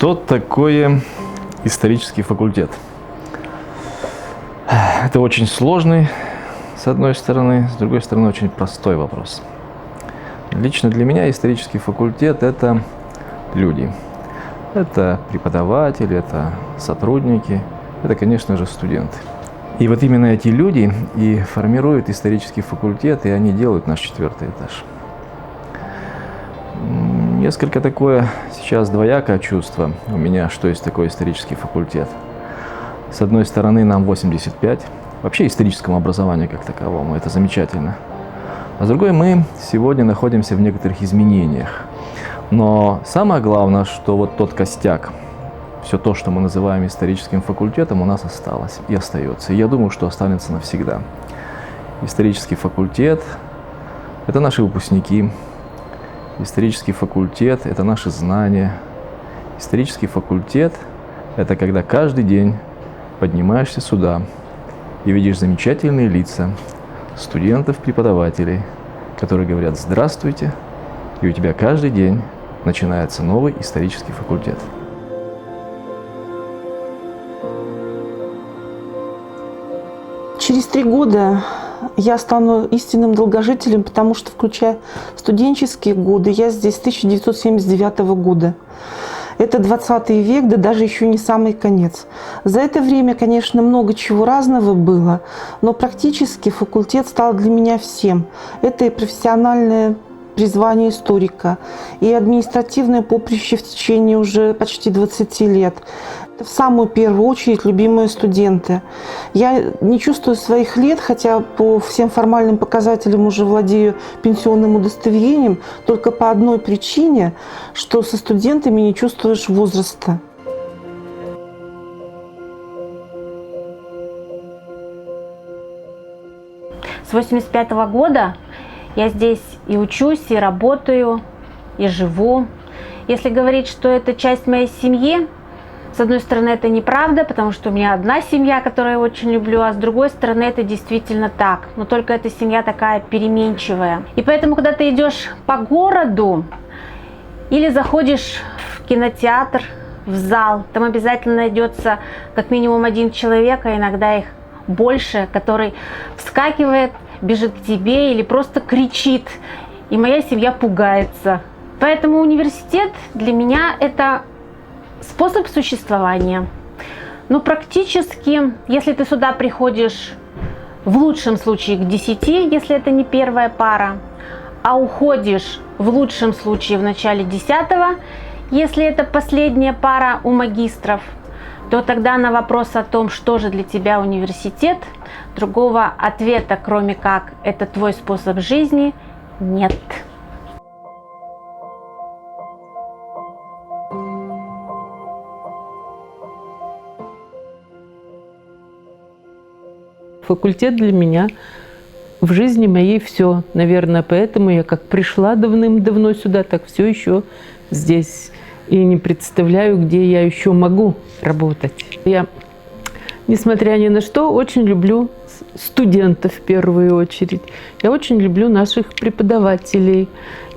Что такое исторический факультет? Это очень сложный, с одной стороны, с другой стороны, очень простой вопрос. Лично для меня исторический факультет – это люди. Это преподаватели, это сотрудники, это, конечно же, студенты. И вот именно эти люди и формируют исторический факультет, и они делают наш 4-й этаж. Несколько такое сейчас двоякое чувство у меня, что есть такой исторический факультет. С одной стороны, нам 85, вообще историческому образованию как таковому, это замечательно. А с другой, мы сегодня находимся в некоторых изменениях. Но самое главное, что вот тот костяк, все то, что мы называем историческим факультетом, у нас осталось и остается. И я думаю, что останется навсегда. Исторический факультет – это наши выпускники. Исторический факультет – это наши знания. Исторический факультет – это когда каждый день поднимаешься сюда и видишь замечательные лица студентов, преподавателей, которые говорят «Здравствуйте», и у тебя каждый день начинается новый исторический факультет. Через 3 года я стану истинным долгожителем, потому что, включая студенческие годы, я здесь с 1979 года. Это 20 век, да даже еще не самый конец. За это время, конечно, много чего разного было, но практически факультет стал для меня всем. Это и профессиональное призвание историка, и административное поприще в течение уже почти 20 лет. Это в самую первую очередь любимые студенты. Я не чувствую своих лет, хотя по всем формальным показателям уже владею пенсионным удостоверением, только по одной причине, что со студентами не чувствуешь возраста. С 1985 года я здесь и учусь, и работаю, и живу. Если говорить, что это часть моей семьи, с одной стороны, это неправда, потому что у меня одна семья, которую я очень люблю, а с другой стороны, это действительно так. Но только эта семья такая переменчивая. И поэтому, когда ты идешь по городу или заходишь в кинотеатр, в зал, там обязательно найдется как минимум один человек, а иногда их больше, который вскакивает, бежит к тебе или просто кричит. И моя семья пугается. Поэтому университет для меня это способ существования. Но практически, если ты сюда приходишь в лучшем случае к 10, если это не первая пара, а уходишь в лучшем случае в начале 10, если это последняя пара у магистров, то тогда на вопрос о том, что же для тебя университет, другого ответа, кроме как «это твой способ жизни», нет. Факультет для меня в жизни моей все, наверное, поэтому я как пришла давным-давно сюда, так все еще здесь. И не представляю, где я еще могу работать. Я, несмотря ни на что, очень люблю студентов в первую очередь. Я очень люблю наших преподавателей.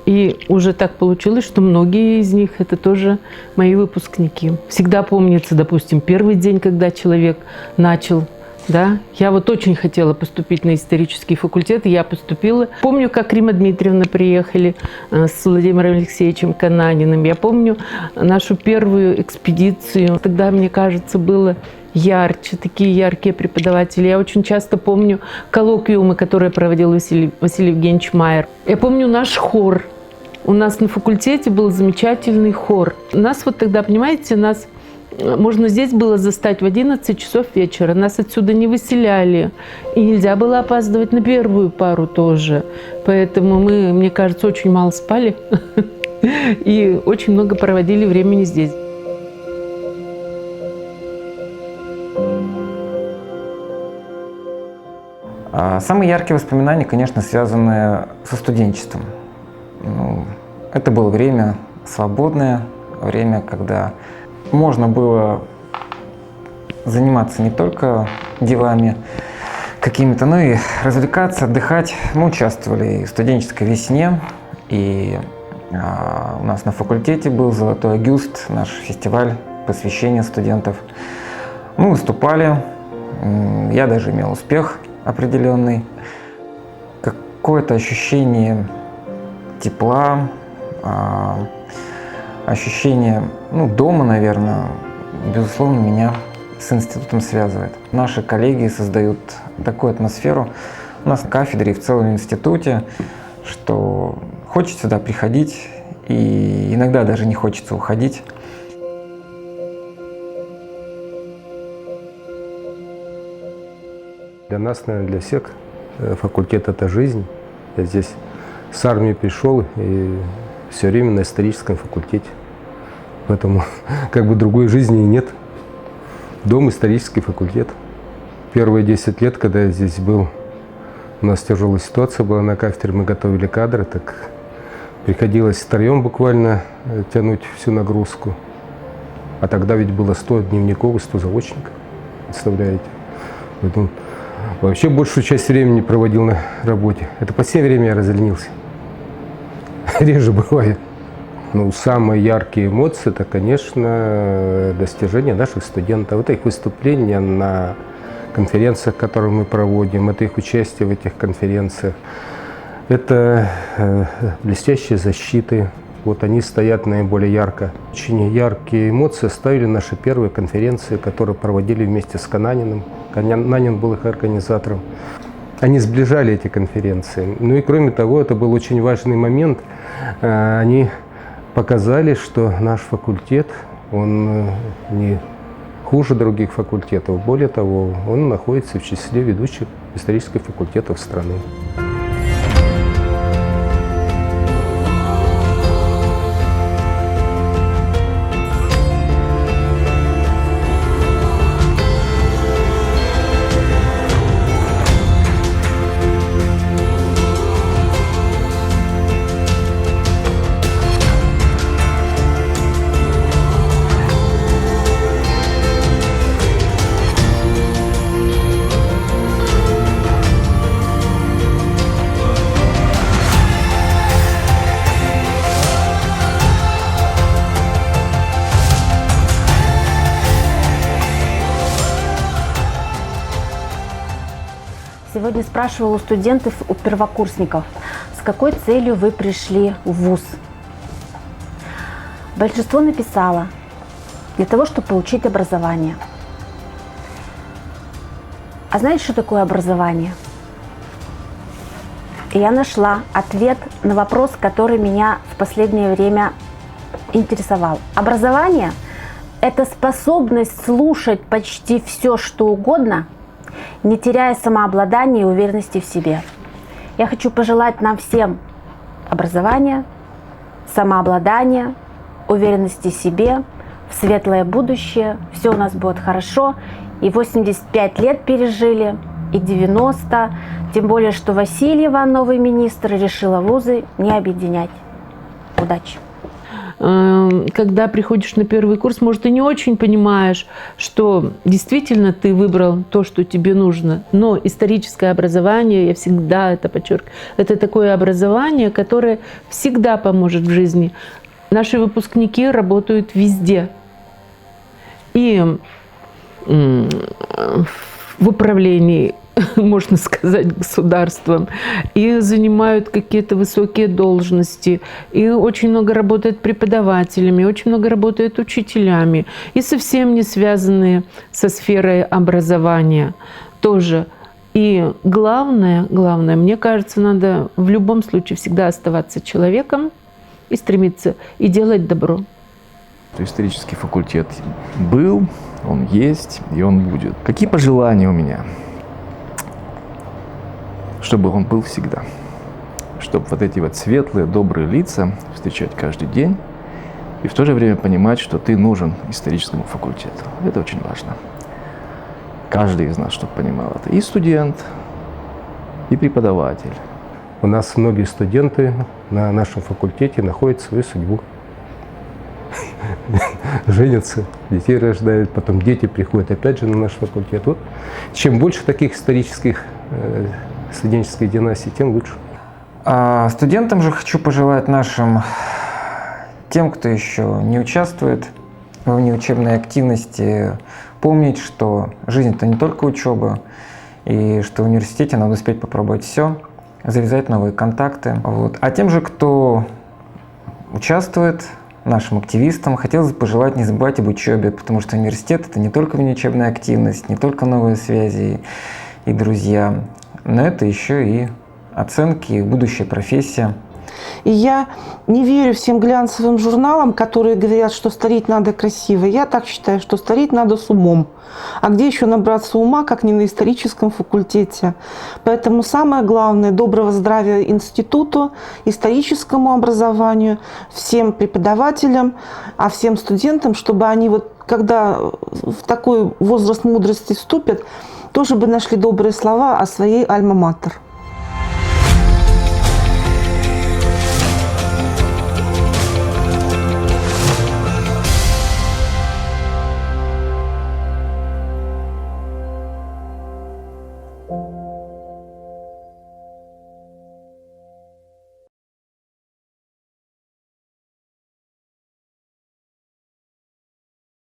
И уже так получилось, что многие из них это тоже мои выпускники. Всегда помнится, допустим, первый день, когда человек начал. Да, я вот очень хотела поступить на исторический факультет, и я поступила. Помню, как Рима Дмитриевна приехали с Владимиром Алексеевичем Кананиным. Я помню нашу первую экспедицию. Тогда, мне кажется, было ярче, такие яркие преподаватели. Я очень часто помню коллоквиумы, которые проводил Василий Евгеньевич Майер. Я помню наш хор. У нас на факультете был замечательный хор. Нас вот тогда, понимаете, нас... Можно здесь было застать в 11 часов вечера. Нас отсюда не выселяли. И нельзя было опаздывать на первую пару тоже. Поэтому мы, мне кажется, очень мало спали. И очень много проводили времени здесь. Самые яркие воспоминания, конечно, связаны со студенчеством. Это было время свободное, время, когда можно было заниматься не только делами какими-то, но и развлекаться, отдыхать. Мы участвовали и в студенческой весне, и У нас на факультете был «Золотой Агюст», наш фестиваль посвящения студентов. Мы выступали, я даже имел успех определенный. Какое-то ощущение тепла, ощущение дома, наверное, безусловно, меня с институтом связывает. Наши коллеги создают такую атмосферу у нас на кафедре и в целом институте, что хочется сюда приходить, и иногда даже не хочется уходить. Для нас, наверное, для всех факультет – это жизнь. Я здесь с армии пришел и все время на историческом факультете. Поэтому как бы другой жизни и нет. Дом – исторический факультет. Первые 10 лет, когда я здесь был, у нас тяжелая ситуация была на кафедре, мы готовили кадры, так приходилось втроем буквально тянуть всю нагрузку. А тогда ведь было 100 дневников и 100 заочников, представляете? Поэтому вообще большую часть времени проводил на работе. Это по всей время я разленился. Реже бывает. Ну, самые яркие эмоции – это, конечно, достижения наших студентов. Это их выступления на конференциях, которые мы проводим, это их участие в этих конференциях. Это блестящие защиты. Вот они стоят наиболее ярко. Очень яркие эмоции оставили наши первые конференции, которые проводили вместе с Кананиным. Кананин был их организатором. Они сближали эти конференции. Ну и кроме того, это был очень важный момент. Они показали, что наш факультет, он не хуже других факультетов. Более того, он находится в числе ведущих исторических факультетов страны. Сегодня спрашивала у студентов, у первокурсников, с какой целью вы пришли в вуз. Большинство написало: для того, чтобы получить образование. А знаете, что такое образование? И я нашла ответ на вопрос, который меня в последнее время интересовал. Образование – это способность слушать почти все, что угодно, не теряя самообладания и уверенности в себе. Я хочу пожелать нам всем образования, самообладания, уверенности в себе, в светлое будущее. Все у нас будет хорошо. И 85 лет пережили, и 90. Тем более, что Васильева, новый министр, решила вузы не объединять. Удачи! Когда приходишь на первый курс, может, ты не очень понимаешь, что действительно ты выбрал то, что тебе нужно. Но историческое образование, я всегда это подчеркиваю, это такое образование, которое всегда поможет в жизни. Наши выпускники работают везде. И в управлении, можно сказать, государством, и занимают какие-то высокие должности, и очень много работают преподавателями, очень много работают учителями, и совсем не связанные со сферой образования тоже. И главное, мне кажется, надо в любом случае всегда оставаться человеком и стремиться и делать добро. Исторический факультет был, он есть и он будет. Какие пожелания у меня? Чтобы он был всегда. Чтобы вот эти вот светлые, добрые лица встречать каждый день и в то же время понимать, что ты нужен историческому факультету. Это очень важно. Каждый из нас, чтобы понимал это. И студент, и преподаватель. У нас многие студенты на нашем факультете находят свою судьбу. Женятся, детей рождают, потом дети приходят опять же на наш факультет. Вот. Чем больше таких исторических студенческой династии, тем лучше. Студентам же хочу пожелать нашим тем, кто еще не участвует в внеучебной активности, помнить, что жизнь – это не только учеба, и что в университете надо успеть попробовать все, завязать новые контакты. Вот. А тем же, кто участвует, нашим активистам, хотелось бы пожелать не забывать об учебе, потому что университет – это не только внеучебная активность, не только новые связи и друзья, но это еще и оценки, и будущая профессия. И я не верю всем глянцевым журналам, которые говорят, что стареть надо красиво. Я так считаю, что стареть надо с умом. А где еще набраться ума, как не на историческом факультете? Поэтому самое главное – доброго здравия институту, историческому образованию, всем преподавателям, а всем студентам, чтобы они, вот, когда в такой возраст мудрости вступят, тоже бы нашли добрые слова о своей альма-матер.